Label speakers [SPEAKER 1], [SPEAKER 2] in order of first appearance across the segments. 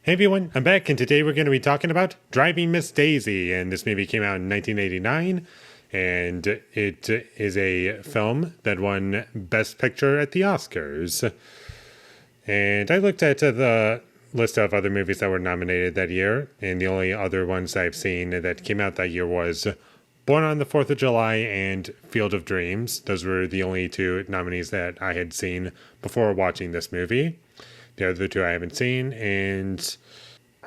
[SPEAKER 1] Hey everyone, I'm back, and today we're going to be talking about Driving Miss Daisy. And this movie came out in 1989, and it is a film that won Best Picture at the Oscars. And I looked at the list of other movies that were nominated that year, and the only other ones I've seen that came out that year was Born on the 4th of July and Field of Dreams. Those were the only two nominees that I had seen before watching this movie. The other two I haven't seen, and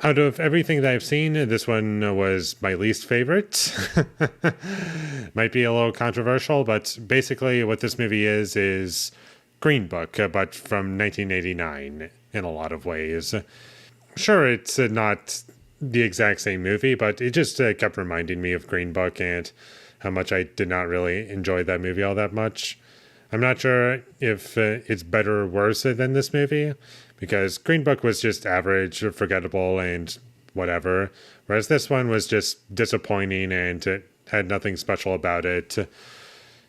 [SPEAKER 1] out of everything that I've seen, this one was my least favorite. Might be a little controversial, but basically what this movie is Green Book, but from 1989 in a lot of ways. Sure, it's not the exact same movie, but it just kept reminding me of Green Book and how much I did not really enjoy that movie all that much. I'm not sure if it's better or worse than this movie, because Green Book was just average, forgettable, and whatever, whereas this one was just disappointing and it had nothing special about it.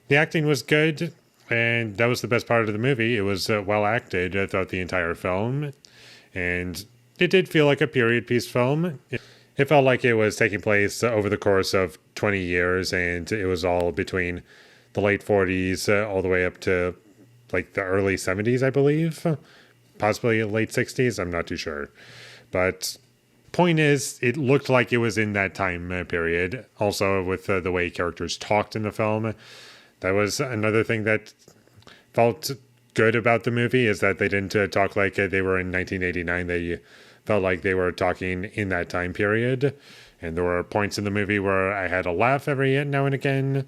[SPEAKER 1] The acting was good, and that was the best part of the movie. It was well acted throughout the entire film, and it did feel like a period piece film. It felt like it was taking place over the course of 20 years, and it was all between the late 40s all the way up to like the early 70s, I believe. Possibly late 60s, I'm not too sure. But point is, it looked like it was in that time period. Also, with the way characters talked in the film. That was another thing that felt good about the movie, is that they didn't talk like they were in 1989. They felt like they were talking in that time period. And there were points in the movie where I had a laugh every now and again.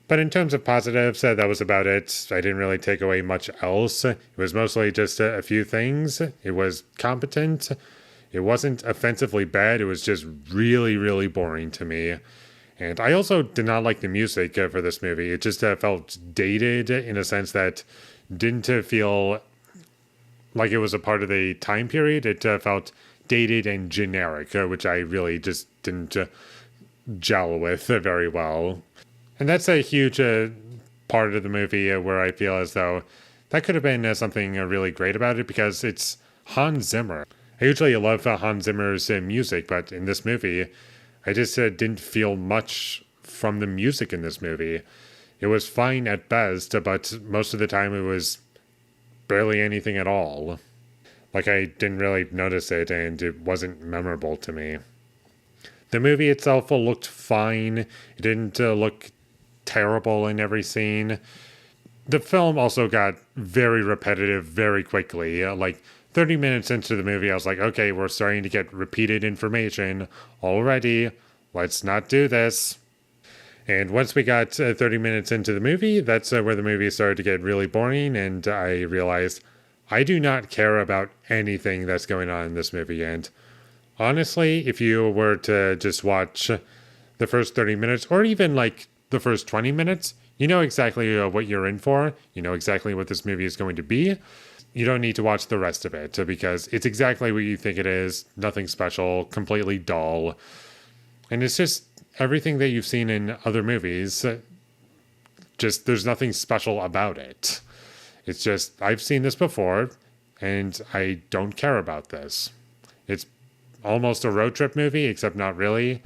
[SPEAKER 1] But in terms of positives, that was about it. I didn't really take away much else. It was mostly just a few things. It was competent. It wasn't offensively bad. It was just really, really boring to me. And I also did not like the music for this movie. It just felt dated in a sense that didn't feel like it was a part of the time period. It felt dated and generic, which I really just didn't gel with very well. And that's a huge part of the movie where I feel as though that could have been something really great about it, because it's Hans Zimmer. I usually love Hans Zimmer's music, but in this movie, I just didn't feel much from the music in this movie. It was fine at best, but most of the time it was barely anything at all. Like, I didn't really notice it, and it wasn't memorable to me. The movie itself looked fine. It didn't look terrible in every scene. The film also got very repetitive very quickly. Like 30 minutes into the movie, I was like, okay, we're starting to get repeated information already. Let's not do this. And once we got 30 minutes into the movie, that's where the movie started to get really boring, and I realized I do not care about anything that's going on in this movie. And honestly, if you were to just watch the first 30 minutes, or even like the first 20 minutes, you know exactly what you're in for. You know exactly what this movie is going to be. You don't need to watch the rest of it, because it's exactly what you think it is. Nothing special, completely dull. And it's just everything that you've seen in other movies. Just, there's nothing special about it. It's just, I've seen this before, and I don't care about this. It's almost a road trip movie, except not really.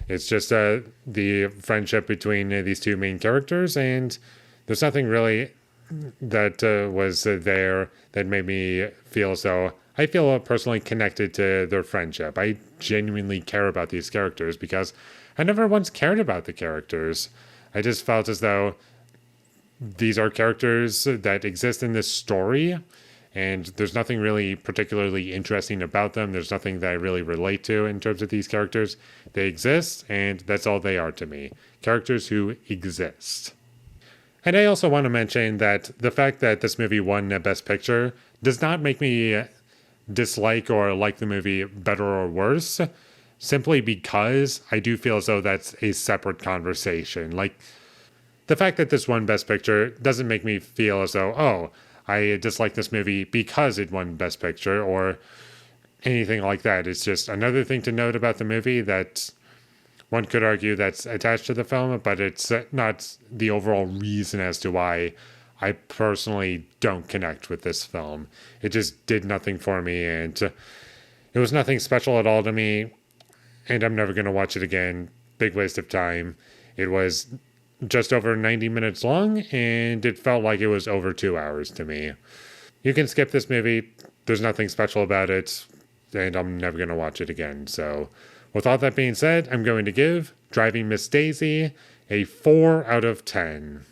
[SPEAKER 1] It's just the friendship between these two main characters, and there's nothing really that was there that made me feel so. I feel personally connected to their friendship. I genuinely care about these characters, because I never once cared about the characters. I just felt as though these are characters that exist in this story, and there's nothing really particularly interesting about them. There's nothing that I really relate to in terms of these characters. They exist, and that's all they are to me. Characters who exist. And I also want to mention that the fact that this movie won Best Picture does not make me dislike or like the movie better or worse, simply because I do feel as though that's a separate conversation. Like, the fact that this won Best Picture doesn't make me feel as though, oh, I dislike this movie because it won Best Picture or anything like that. It's just another thing to note about the movie that one could argue that's attached to the film, but it's not the overall reason as to why I personally don't connect with this film. It just did nothing for me, and It was nothing special at all to me, and I'm never going to watch it again. Big waste of time. It was just over 90 minutes long, and it felt like it was over 2 hours to me. You can skip this movie. There's nothing special about it, and I'm never going to watch it again. So, with all that being said, I'm going to give Driving Miss Daisy a 4 out of 10.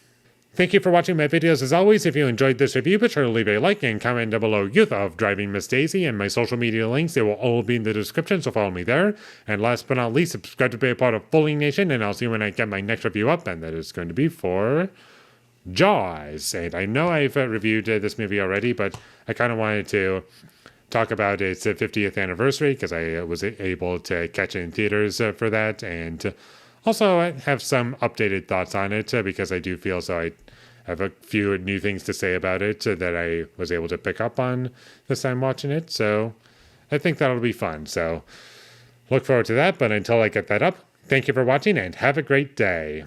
[SPEAKER 1] Thank you for watching my videos as always. If you enjoyed this review, be sure to leave a like and comment down below your thought of Driving Miss Daisy, and my social media links, they will all be in the description, so follow me there. And last but not least, subscribe to be a part of Foley Nation, and I'll see you when I get my next review up, and that is going to be for Jaws. And I know I've reviewed this movie already, but I kind of wanted to talk about its 50th anniversary because I was able to catch it in theaters for that, and also I have some updated thoughts on it because I do feel so I have a few new things to say about it that I was able to pick up on this time watching it. So I think that'll be fun. So look forward to that. But until I get that up, thank you for watching and have a great day.